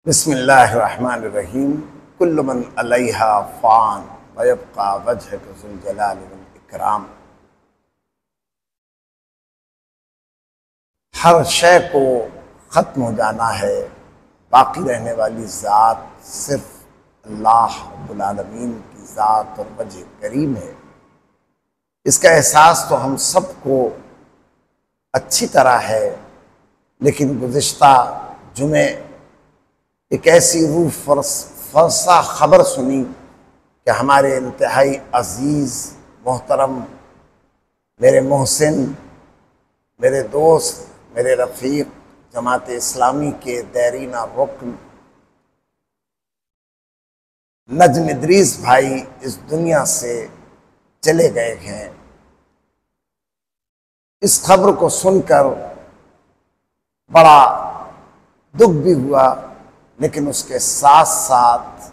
बिस्मिल्लाहिर्रहमानिर्रहीम। कुल्लु मन अलैहा फ़ान व यब्क़ा वजहुका ज़ुल जलाली वल इकराम। हर शय को ख़त्म हो जाना है, बाकी रहने वाली ज़ात सिर्फ अल्लाह रब्बुल आलमीन की ज़ात और वजह करीम है। इसका एहसास तो हम सबको अच्छी तरह है, लेकिन गुज़िश्ता जुमे एक ऐसी रूह फरसा ख़बर सुनी कि हमारे इंतहाई अज़ीज़ मोहतरम मेरे मोहसिन, मेरे दोस्त, मेरे रफ़ीक जमात इस्लामी के दैरीना रुकन नजम इदरीस भाई इस दुनिया से चले गए हैं। इस खबर को सुनकर बड़ा दुख भी हुआ, लेकिन उसके साथ साथ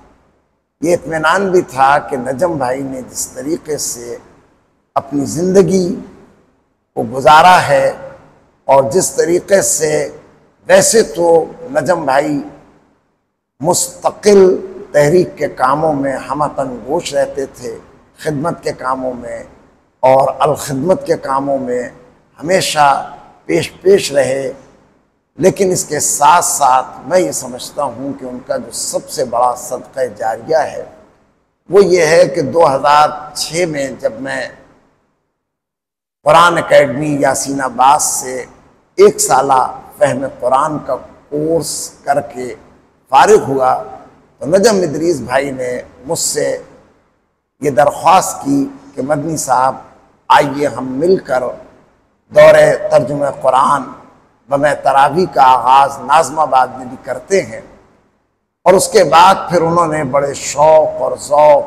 ये इत्मीनान भी था कि नजम भाई ने जिस तरीके से अपनी ज़िंदगी को गुजारा है और जिस तरीके से, वैसे तो नजम भाई मुस्तकिल तहरीक के कामों में हमतन गोश रहते थे, खिदमत के कामों में और अलखिदमत के कामों में हमेशा पेश रहे। लेकिन इसके साथ साथ मैं ये समझता हूँ कि उनका जो सबसे बड़ा सदक़ा जारिया है वो ये है कि 2006 में जब मैं कुरान अकेडमी यासीनाबाद से 1 साला फ़हम कुरान का कोर्स करके फारिग हुआ, तो नजम इदरीस भाई ने मुझसे ये दरख्वास्त की कि मदनी साहब आइए हम मिलकर दौरे तर्जुमे कुरान बमे तरावी का आगाज़ नाज़माबाद में भी करते हैं। और उसके बाद फिर उन्होंने बड़े शौक़ और ज़ौक़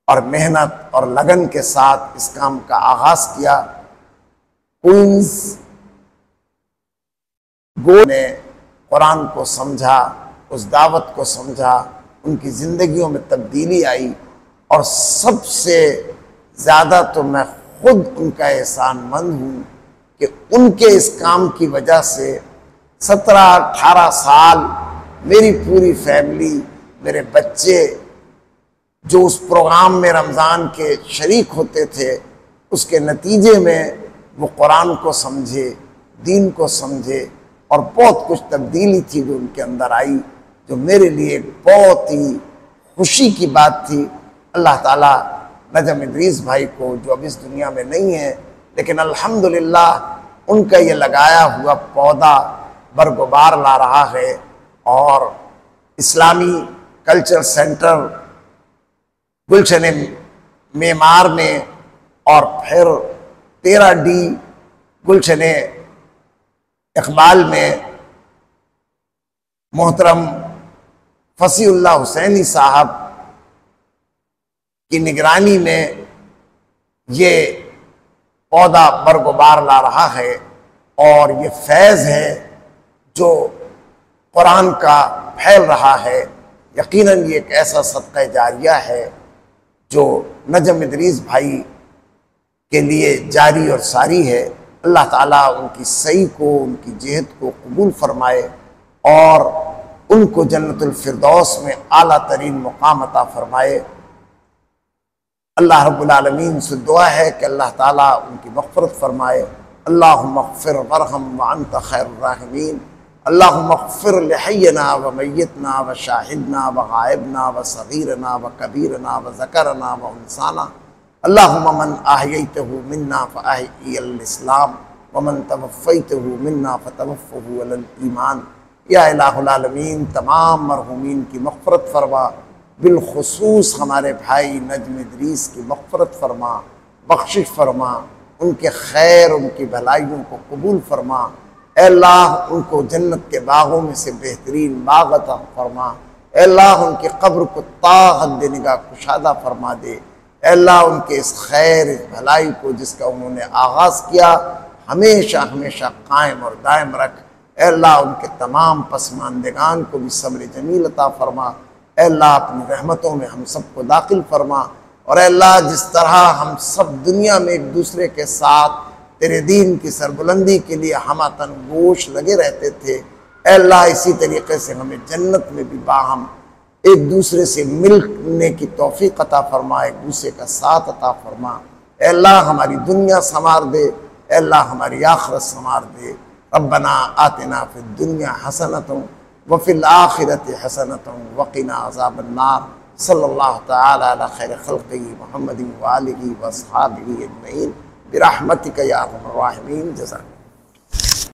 और मेहनत और लगन के साथ इस काम का आगाज़ किया। क्वींस गो ने कुरान को समझा, उस दावत को समझा, उनकी ज़िंदगियों में तब्दीली आई और सबसे ज़्यादा तो मैं खुद उनका एहसानमंद हूँ कि उनके इस काम की वजह से 17-18 साल मेरी पूरी फैमिली, मेरे बच्चे जो उस प्रोग्राम में रमज़ान के शरीक होते थे, उसके नतीजे में वो कुरान को समझे, दीन को समझे और बहुत कुछ तब्दीली थी जो उनके अंदर आई, जो मेरे लिए बहुत ही खुशी की बात थी। अल्लाह ताला नजम इदरीस भाई को, जो अब इस दुनिया में नहीं है, लेकिन अल्हम्दुलिल्लाह उनका ये लगाया हुआ पौधा बरगुबार ला रहा है और इस्लामी कल्चर सेंटर गुलशन मेमार में और फिर 13D गुलशन इकबाल में मोहतरम फसीउल्लाह हुसैनी साहब की निगरानी में ये पौधा बरगुबार ला रहा है। और ये फैज़ है जो कुरान का फैल रहा है। यकीनन ये एक ऐसा सदक़ा जारिया है जो नजम इदरीस भाई के लिए जारी और सारी है। अल्लाह ताला उनकी सही को, उनकी जेहद को कबूल फरमाए और उनको जन्नतुल फिरदौस में आला तरीन मुकाम अता फरमाए। अल्लाह रब्बुल आलमीन से दुआ है कि अल्लाह ताला उनकी मग़फ़िरत फरमाए। अल्लाहुम्मा अग़फ़िर वरहम व अंत खैरुर राहिमीन। अल्लाहुम्मा अग़फ़िर लिहय्यिना व मय्यितना व शाहिदना व गायबना व सगीरना व कबीरना व ज़करना व उन्साना। अल्लाहुम्मा मन अहयैतहु मिन्ना फ़अहयिल इस्लाम व मन तवफ़्फ़ैतहु मिन्ना फ़तवफ़्फ़हु अलल ईमान। या इलाहुल आलमीन तमाम मरहूमीन की मग़फ़िरत फरमा, बिलखुसूस हमारे भाई नजम इदरीस की मग़फ़िरत फरमा, बख्शिश फरमा, उनके खैर, उनकी भलाइयों को कबूल फरमा। ऐ अल्लाह उनको जन्नत के बागों में से बेहतरीन बाग अता फरमा। ऐ अल्लाह उनकी कब्र को ता हद निगाह कुशादा फरमा दे। ऐ अल्लाह उनके इस खैर, इस भलाई को जिसका उन्होंने आगाज़ किया हमेशा हमेशा कायम और दायम रख। ऐ अल्लाह उनके तमाम पसमानदगान को भी सब्र जमील अता फरमा। ऐ अल्लाह अपनी रहमतों में हम सबको दाखिल फरमा। और ऐ अल्लाह जिस तरह हम सब दुनिया में एक दूसरे के साथ तेरे दीन की सरबुलंदी के लिए हमतन गोश लगे रहते थे, ऐ अल्लाह इसी तरीके से हमें जन्नत में भी बाहम एक दूसरे से मिलने की तौफीक अता फरमा, एक दूसरे का साथ अता फरमा। ऐ अल्लाह हमारी दुनिया संवार दे, ऐ अल्लाह हमारी आखिरत संवार दे। रब्बना आतिना फिद दुनिया हसनतुम व फिल आखिरति हसनतुम व क़िना अज़ाबन्नार। सल्लल्लाहु तआला अला खैर खल्क़िही मुहम्मदिन व आलिही व अस्हाबिही अजमईन बिरहमतिका या अरहमर राहिमीन। जज़ाक।